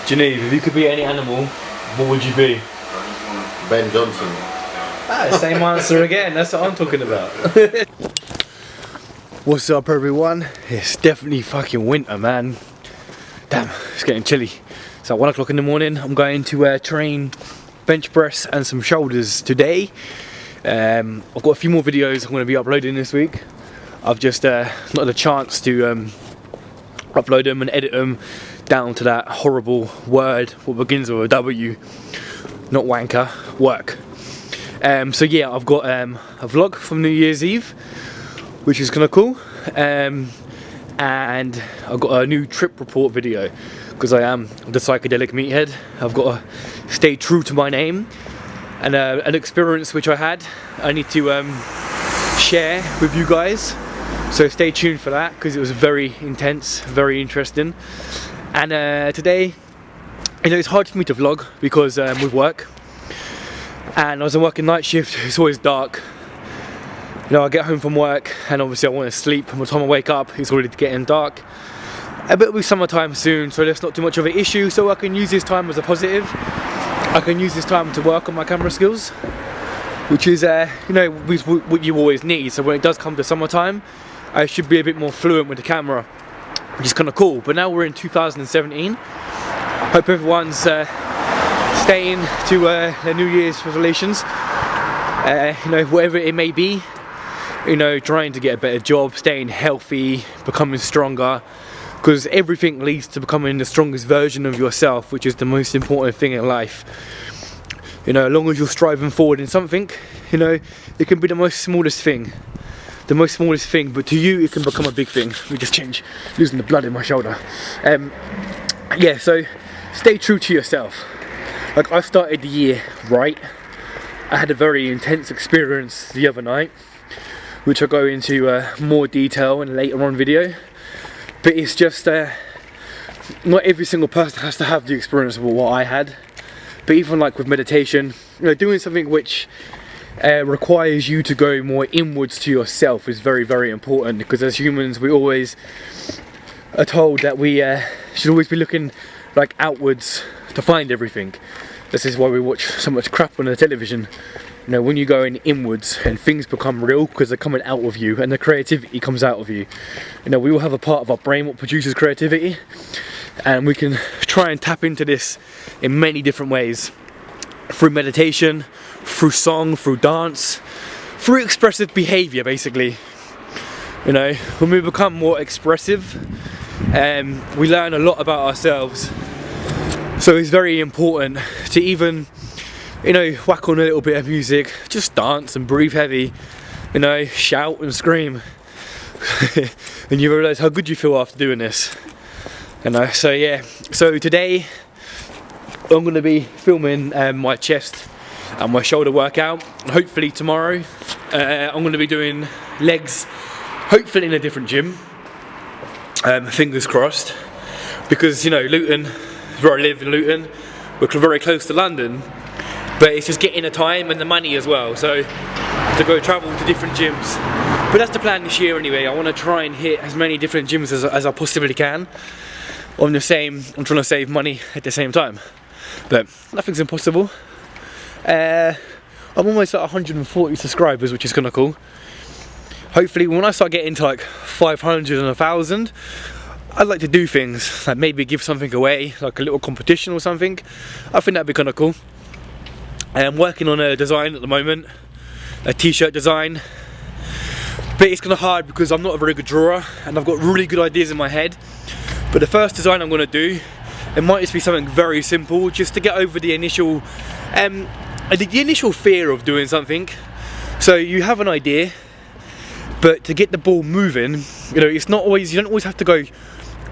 Geneve, if you could be any animal, what would you be? Ben Johnson. Ah, same answer again, that's what I'm talking about. What's up everyone? It's definitely fucking winter, man. Damn, it's getting chilly. So 1 o'clock in the morning, I'm going to train bench press and some shoulders today. I've got a few more videos I'm going to be uploading this week. I've just not had a chance to upload them and edit them down to that horrible word what begins with a W, not wanker, work. So yeah, I've got a vlog from New Year's Eve, which is kind of cool, and I've got a new trip report video because I am the psychedelic meathead. I've got to stay true to my name, and an experience which I had I need to share with you guys, so stay tuned for that because it was very intense, very interesting. And today, you know, it's hard for me to vlog because with work, and I was working night shift. It's always dark. You know, I get home from work and obviously I want to sleep, and by the time I wake up it's already getting dark. But it'll be summertime soon, so that's not too much of an issue, so I can use this time as a positive. I can use this time to work on my camera skills, which is you know, what you always need. So when it does come to summertime, I should be a bit more fluent with the camera, which is kind of cool. But now we're in 2017. Hope everyone's staying to their New Year's resolutions, you know, whatever it may be. You know, trying to get a better job, staying healthy, becoming stronger, because everything leads to becoming the strongest version of yourself, which is the most important thing in life. You know, as long as you're striving forward in something, you know, it can be the most smallest thing, but to you it can become a big thing. We just change, losing the blood in my shoulder. Yeah, so stay true to yourself. Like, I started the year right. I had a very intense experience the other night, which I'll go into more detail in a later on video. But it's just, not every single person has to have the experience of what I had. But even like with meditation, you know, doing something which requires you to go more inwards to yourself is very, very important, because as humans we always are told that we should always be looking like outwards to find everything. This is why we watch so much crap on the television. You know, when you go in inwards and things become real because they're coming out of you and the creativity comes out of you. You know, we all have a part of our brain what produces creativity, and we can try and tap into this in many different ways. Through meditation, through song, through dance, through expressive behaviour basically. You know, when we become more expressive, we learn a lot about ourselves. So it's very important to even, you know, whack on a little bit of music, just dance and breathe heavy, you know, shout and scream. And you realise how good you feel after doing this. You know, so yeah, so today I'm going to be filming my chest and my shoulder workout. And hopefully tomorrow I'm going to be doing legs, hopefully in a different gym, fingers crossed, because, you know, Luton, where I live in Luton, we're very close to London, but it's just getting the time and the money as well, so to go travel to different gyms. But that's the plan this year anyway. I want to try and hit as many different gyms as I possibly can. I'm trying to save money at the same time, but nothing's impossible. I'm almost at 140 subscribers, which is kind of cool. Hopefully when I start getting to like 500 and 1,000, I'd like to do things like maybe give something away, like a little competition or something. I think that'd be kind of cool. I'm working on a design at the moment, a t-shirt design, but it's kind of hard because I'm not a very good drawer and I've got really good ideas in my head. But the first design I'm going to do, it might just be something very simple, just to get over the initial fear of doing something. So you have an idea, but to get the ball moving, you know, it's not always, you don't always have to go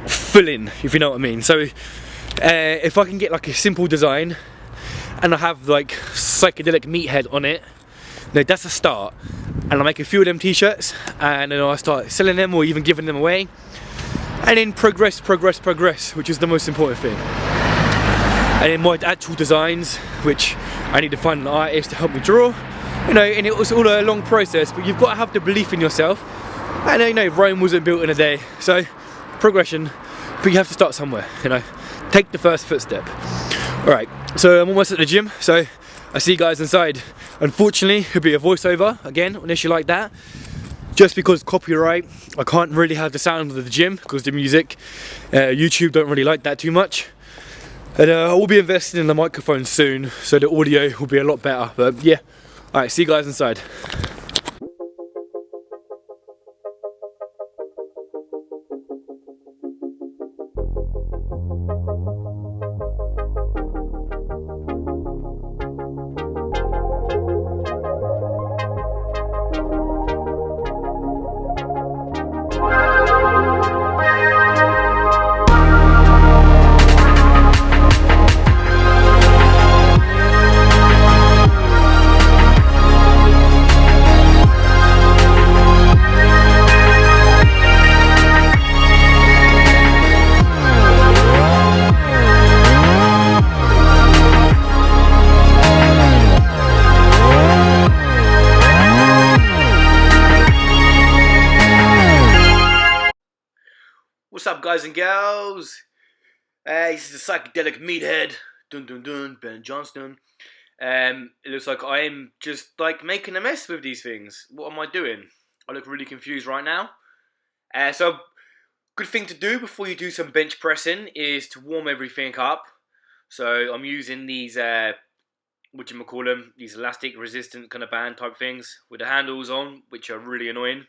full in, if you know what I mean. So if I can get like a simple design and I have like psychedelic meathead on it, no, that's a start. And I'll make a few of them t-shirts and then I'll start selling them or even giving them away, and then progress, which is the most important thing. And then my actual designs, which I need to find an artist to help me draw, you know, and it was all a long process, but you've got to have the belief in yourself. And you know, Rome wasn't built in a day, so progression, but you have to start somewhere, you know. take the first footstep. Alright, so I'm almost at the gym, so I see you guys inside. Unfortunately, it'll be a voiceover again on an issue like that. Just because copyright, I can't really have the sound of the gym because the music, YouTube don't really like that too much. And I will be investing in the microphone soon, so the audio will be a lot better. But yeah, alright, see you guys inside. What's up, guys and gals? This is the psychedelic meathead, dun dun dun, Ben Johnston. It looks like I am just like making a mess with these things. What am I doing? I look really confused right now. So, good thing to do before you do some bench pressing is to warm everything up. So I'm using these, these elastic resistant kind of band type things with the handles on, which are really annoying.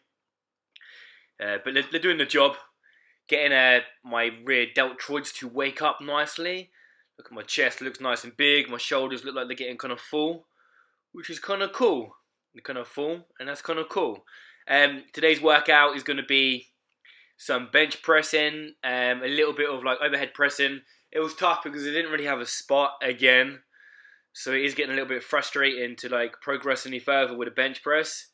But they're doing the job. Getting my rear deltoids to wake up nicely. Look at my chest, looks nice and big. My shoulders look like they're getting kind of full, which is kind of cool. They're kind of full, and that's kind of cool. Today's workout is going to be some bench pressing, a little bit of like overhead pressing. It was tough because I didn't really have a spot again, so it is getting a little bit frustrating to like progress any further with a bench press.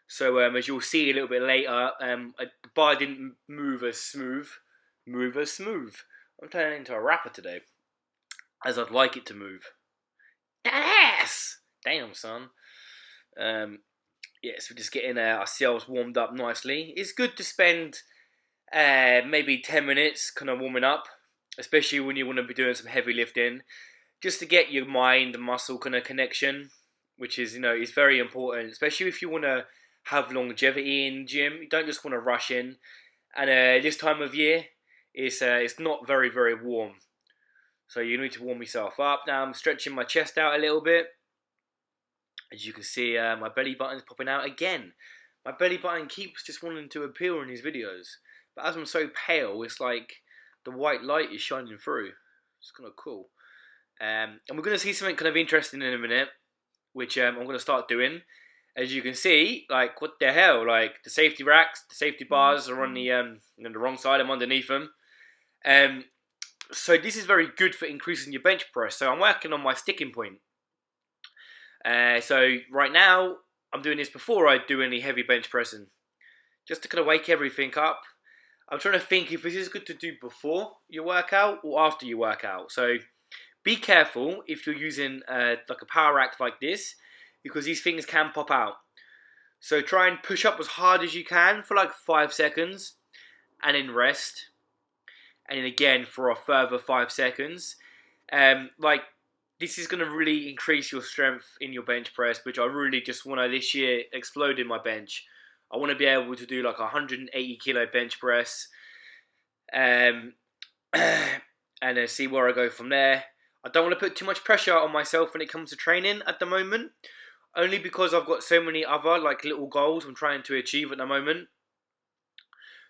So as you'll see a little bit later, the bar didn't move as smooth. I'm turning into a rapper today, as I'd like it to move. That ass! Damn, son. Yes, we're just getting ourselves warmed up nicely. It's good to spend maybe 10 minutes kind of warming up, especially when you want to be doing some heavy lifting, just to get your mind and muscle kind of connection, which is, is very important, especially if you want to have longevity in the gym. You don't just want to rush in. And this time of year, it's not very, very warm. So you need to warm yourself up. Now I'm stretching my chest out a little bit. As you can see, my belly button's popping out again. My belly button keeps just wanting to appear in these videos. But as I'm so pale, it's like the white light is shining through. It's kind of cool. And we're going to see something kind of interesting in a minute, which I'm going to start doing. As you can see, like, what the hell? Like, the safety racks, the safety bars are on the wrong side. I'm underneath them. So this is very good for increasing your bench press. So I'm working on my sticking point. So right now, I'm doing this before I do any heavy bench pressing. Just to kind of wake everything up. I'm trying to think if this is good to do before your workout or after your workout. So be careful if you're using like a power rack like this, because these things can pop out. So try and push up as hard as you can for like 5 seconds, and then rest. And then again for a further 5 seconds. Like, this is going to really increase your strength in your bench press, which I really just want to this year explode in my bench. I want to be able to do like 180 kilo bench press, and then see where I go from there. I don't want to put too much pressure on myself when it comes to training at the moment, only because I've got so many other like little goals I'm trying to achieve at the moment.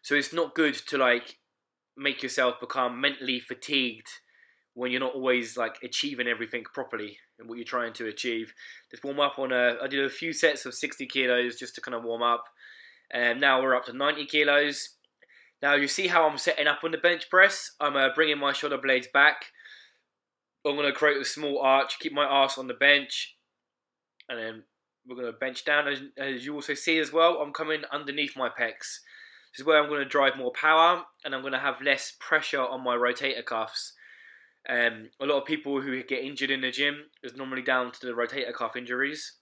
So it's not good to like make yourself become mentally fatigued when you're not always like achieving everything properly and what you're trying to achieve. Just warm up on I did a few sets of 60 kilos just to kind of warm up. And now we're up to 90 kilos. Now you see how I'm setting up on the bench press. I'm bringing my shoulder blades back. I'm going to create a small arch, keep my arse on the bench. And then we're going to bench down. As you also see as well, I'm coming underneath my pecs. This is where I'm going to drive more power, and I'm going to have less pressure on my rotator cuffs. A lot of people who get injured in the gym is normally down to the rotator cuff injuries.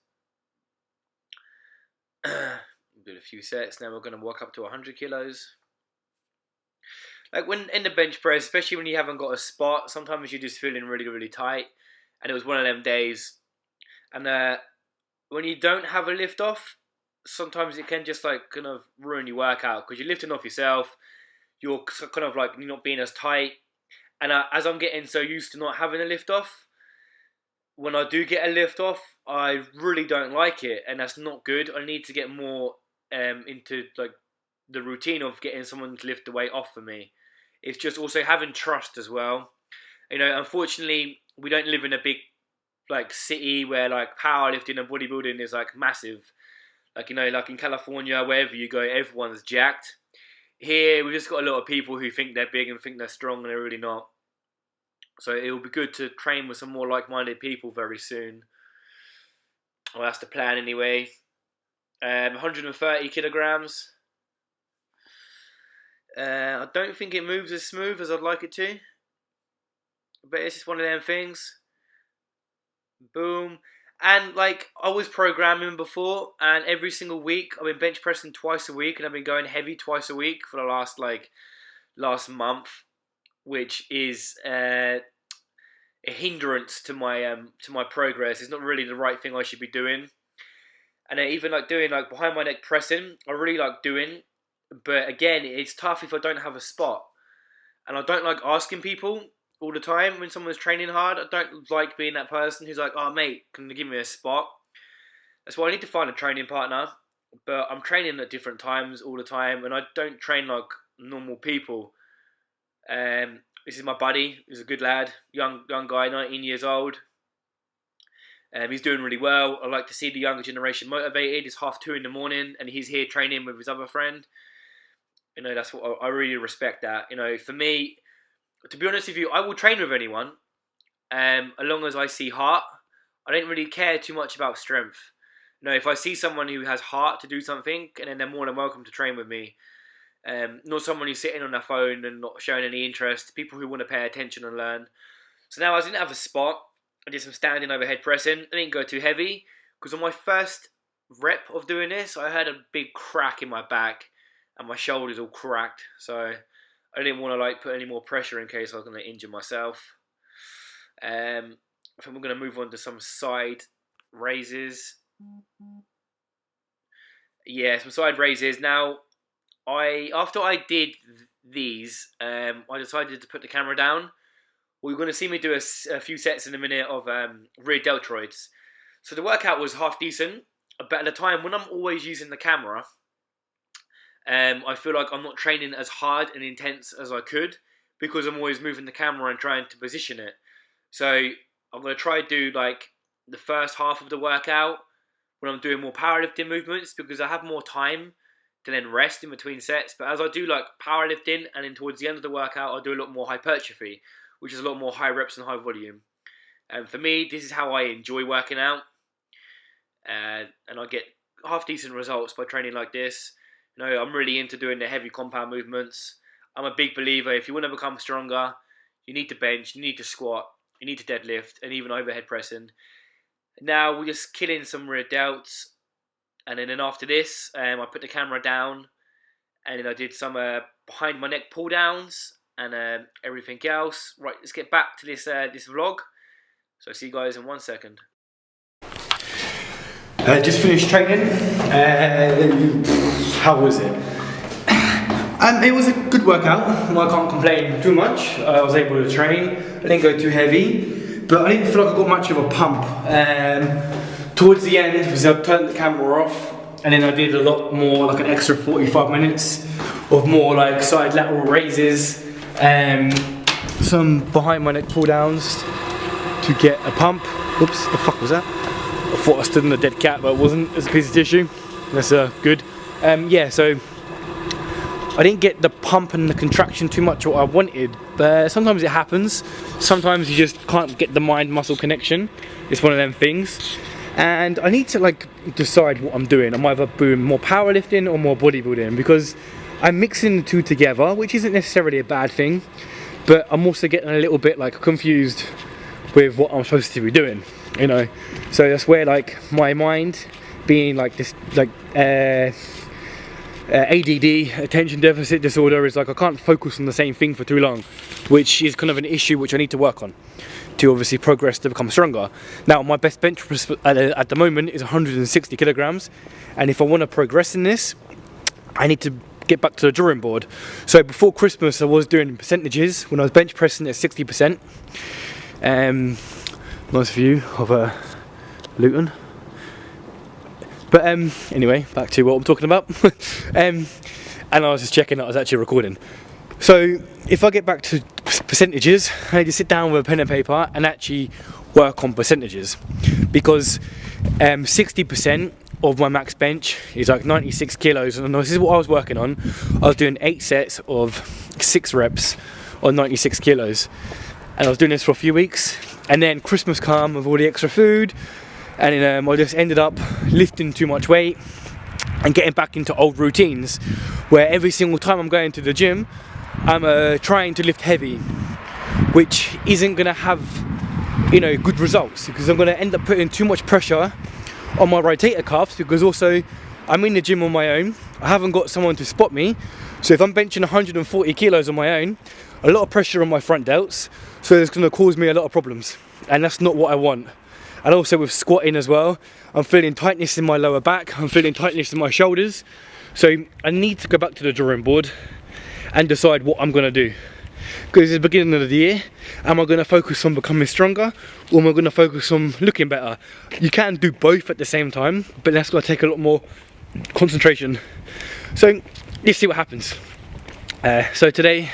Do a few sets. Now we're going to work up to 100 kilos. like when in the bench press, especially when you haven't got a spot, sometimes you're just feeling really, really tight. And it was one of them days. And when you don't have a lift off, sometimes it can just like kind of ruin your workout because you're lifting off yourself. You're kind of like you're not being as tight. And as I'm getting so used to not having a lift off, when I do get a lift off, I really don't like it, and that's not good. I need to get more into like the routine of getting someone to lift the weight off for me. It's just also having trust as well. You know, unfortunately, we don't live in a big like city where like powerlifting and bodybuilding is like massive. Like, you know, like in California, wherever you go, everyone's jacked. Here, we've just got a lot of people who think they're big and think they're strong, and they're really not. So it will be good to train with some more like-minded people very soon. Well, that's the plan anyway. 130 kilograms. I don't think it moves as smooth as I'd like it to. But it's just one of them things. Boom. And like, I was programming before, and every single week, I've been bench pressing twice a week, and I've been going heavy twice a week for the last month, which is a hindrance to my progress. It's not really the right thing I should be doing. And even like doing like behind my neck pressing, I really like doing, but again, it's tough if I don't have a spot, and I don't like asking people all the time when someone's training hard. I don't like being that person who's like, "Oh mate, can you give me a spot?" That's why I need to find a training partner. But I'm training at different times all the time, and I don't train like normal people. This is my buddy. He's a good lad, young guy, 19 years old. He's doing really well. I like to see the younger generation motivated. It's 2:30 in the morning, and he's here training with his other friend. You know, that's what I really respect. That, you know, for me, to be honest with you, I will train with anyone, as long as I see heart. I don't really care too much about strength. You know, if I see someone who has heart to do something, and then they're more than welcome to train with me. Not someone who's sitting on their phone and not showing any interest. People who want to pay attention and learn. So now I didn't have a spot. I did some standing overhead pressing. I didn't go too heavy because on my first rep of doing this, I had a big crack in my back and my shoulders all cracked. So I didn't want to like put any more pressure in case I was going to injure myself. I think we're going to move on to some side raises. Yeah, some side raises. Now, after I did these, I decided to put the camera down. Well, you're going to see me do a few sets in a minute of rear deltoids. So the workout was half decent, but at the time when I'm always using the camera, I feel like I'm not training as hard and intense as I could because I'm always moving the camera and trying to position it. So I'm going to try to do like the first half of the workout when I'm doing more powerlifting movements because I have more time to then rest in between sets. But as I do like powerlifting and then towards the end of the workout, I'll do a lot more hypertrophy, which is a lot more high reps and high volume. And for me, this is how I enjoy working out. And I get half decent results by training like this. You know, I'm really into doing the heavy compound movements. I'm a big believer, if you want to become stronger, you need to bench, you need to squat, you need to deadlift, and even overhead pressing. Now we're just killing some rear delts. And then after this, I put the camera down, and then I did some behind my neck pull downs and everything else. Right, let's get back to this this vlog. So I'll see you guys in 1 second. Just finished training. How was it? It was a good workout. I can't complain too much. I was able to train. I didn't go too heavy, but I didn't feel like I got much of a pump. Towards the end, because I turned the camera off, and then I did a lot more, like an extra 45 minutes of more like side lateral raises, some behind my neck pull downs to get a pump. Whoops, the fuck was that? I thought I stood on a dead cat, but it wasn't. It's a piece of tissue. That's good. Yeah, so I didn't get the pump and the contraction too much what I wanted, but sometimes it happens. Sometimes you just can't get the mind-muscle connection. It's one of them things. And I need to like decide what I'm doing. I'm either doing more powerlifting or more bodybuilding because I'm mixing the two together, which isn't necessarily a bad thing, but I'm also getting a little bit like confused with what I'm supposed to be doing, you know. So that's where like my mind being like this, like ADD, attention deficit disorder, is like I can't focus on the same thing for too long, which is kind of an issue which I need to work on to obviously progress to become stronger. Now my best bench press at the moment is 160 kilograms, and if I want to progress in this, I need to get back to the drawing board. So before Christmas I was doing percentages when I was bench pressing at 60%. Nice view of Luton. But anyway, back to what I'm talking about. And I was just checking that I was actually recording. So if I get back to percentages, I need to sit down with a pen and paper and actually work on percentages, because 60% of my max bench is like 96 kilos, and this is what I was working on. I was doing 8 sets of 6 reps on 96 kilos, and I was doing this for a few weeks, and then Christmas came with all the extra food, and then I just ended up lifting too much weight and getting back into old routines where every single time I'm going to the gym I'm trying to lift heavy, which isn't going to have, you know, good results, because I'm going to end up putting too much pressure on my rotator cuffs, because also I'm in the gym on my own, I haven't got someone to spot me. So if I'm benching 140 kilos on my own, a lot of pressure on my front delts, so it's going to cause me a lot of problems, and that's not what I want. And also with squatting as well, I'm feeling tightness in my lower back, I'm feeling tightness in my shoulders, so I need to go back to the drawing board and decide what I'm going to do. Because it's the beginning of the year, am I going to focus on becoming stronger, or am I going to focus on looking better? You can do both at the same time, but that's going to take a lot more concentration. So let's see what happens. So today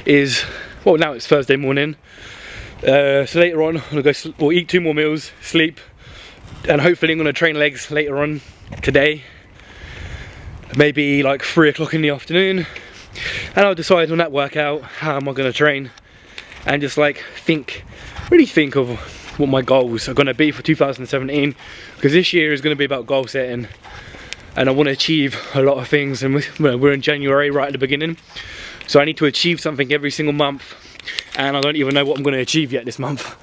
is, well, now it's Thursday morning. So later on I'm going to go eat 2 more meals, sleep, and hopefully I'm going to train legs later on today, maybe like 3 o'clock in the afternoon, and I'll decide on that workout how am I going to train, and just like really think of what my goals are going to be for 2017, because this year is going to be about goal setting, and I want to achieve a lot of things, and we're in January right at the beginning, so I need to achieve something every single month, and I don't even know what I'm going to achieve yet this month.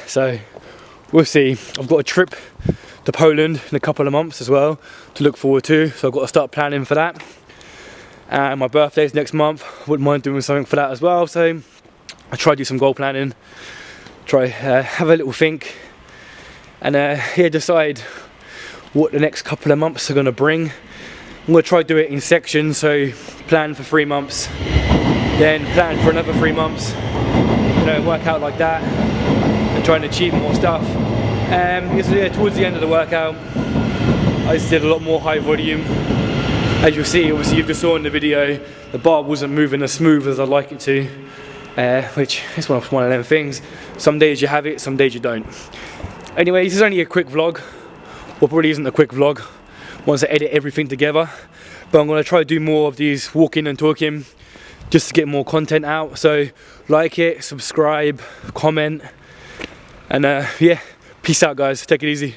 So we'll see. I've got a trip to Poland in a couple of months as well to look forward to, so I've got to start planning for that. And my birthday's next month, wouldn't mind doing something for that as well, so I try to do some goal planning, have a little think, and yeah, decide what the next couple of months are going to bring. I'm going to try to do it in sections, so plan for 3 months, then plan for another 3 months, you know, work out like that, and try and achieve more stuff. So yeah, towards the end of the workout, I just did a lot more high volume. As you'll see, obviously you just saw in the video, the bar wasn't moving as smooth as I'd like it to, which is one of them things. Some days you have it, some days you don't. Anyway, this is only a quick vlog, well, probably isn't a quick vlog once I edit everything together, but I'm going to try to do more of these walking and talking just to get more content out. So like it, subscribe, comment, and yeah, peace out guys, take it easy.